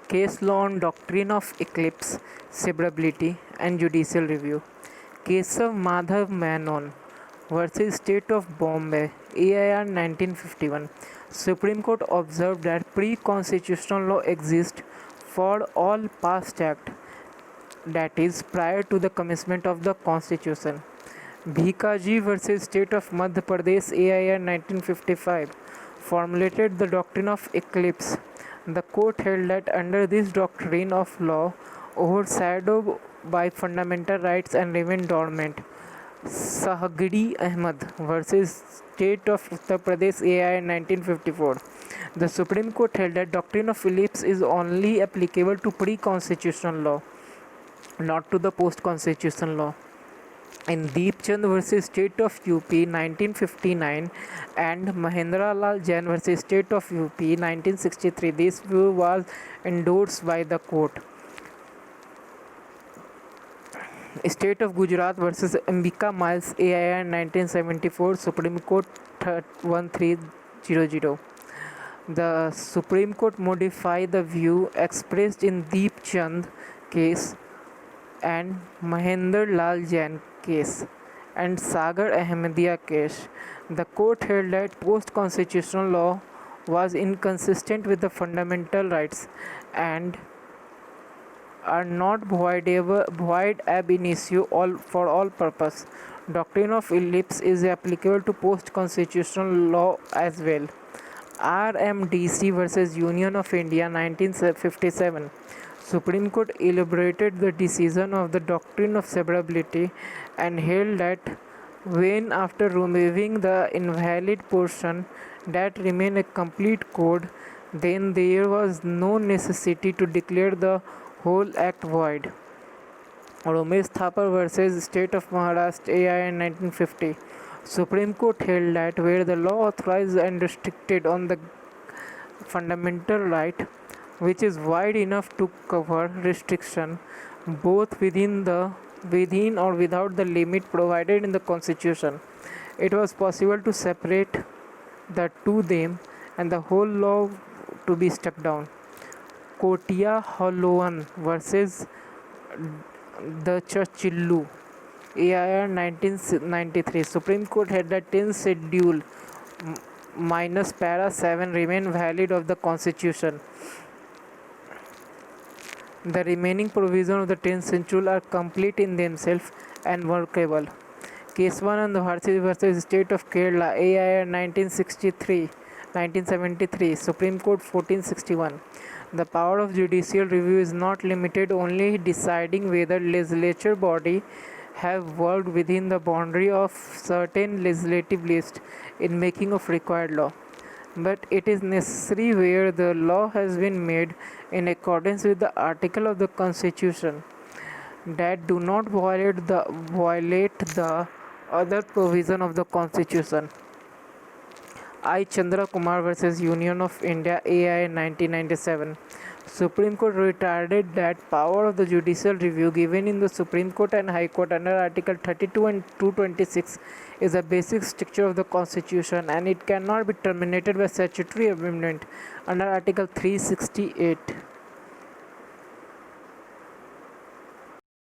Case law on doctrine of eclipse, severability, and judicial review. Kesav Madhav Menon versus State of Bombay, AIR 1951. Supreme Court observed that pre-constitutional law exists for all past acts, that is, prior to the commencement of the Constitution. Bhikaji versus State of Madhya Pradesh, AIR 1955, formulated the doctrine of eclipse. The court held that under this doctrine of law, overshadowed by fundamental rights and remained dormant. Sahgiri Ahmad versus State of Uttar Pradesh, AIR 1954. The Supreme Court held that doctrine of eclipse is only applicable to pre-constitutional law, not to the post-constitutional law. In Deepchand versus State of UP 1959 and Mahendra Lal Jain versus State of UP 1963, this view was endorsed by the court. State of Gujarat versus Ambika Miles, AIR 1974, Supreme Court 1300. The Supreme Court modified the view expressed in Deepchand case and Mahendra Lal Jain case and Sagar Ahmadiyya case. The court held that post-constitutional law was inconsistent with the fundamental rights and are not void ab initio for all purpose. Doctrine of eclipse is applicable to post-constitutional law as well. RMDC versus Union of India 1957. Supreme Court elaborated the decision of the doctrine of severability and held that when, after removing the invalid portion that remained a complete code, then there was no necessity to declare the whole act void. Ramesh Thapar versus State of Maharashtra, AIR 1950. Supreme Court held that where the law authorized and restricted on the fundamental right, which is wide enough to cover restriction both within or without the limit provided in the Constitution, it was possible to separate the two them and the whole law to be struck down. Kotia Holoan versus the Chachillu, AIR 1993. Supreme Court had the 10th schedule minus para 7 remain valid of the Constitution. The remaining provisions of the 10th schedule are complete in themselves and workable. Keswanand Bharti versus State of Kerala, AIR 1973, Supreme Court 1461. The power of judicial review is not limited only deciding whether legislature body have worked within the boundary of certain legislative list in making of required law, but it is necessary where the law has been made in accordance with the article of the Constitution that do not violate the other provision of the Constitution. I. Chandra Kumar versus Union of India, AIR 1997. Supreme Court reiterated that power of the judicial review given in the Supreme Court and High Court under Article 32 and 226 is a basic structure of the Constitution and it cannot be terminated by statutory amendment under Article 368.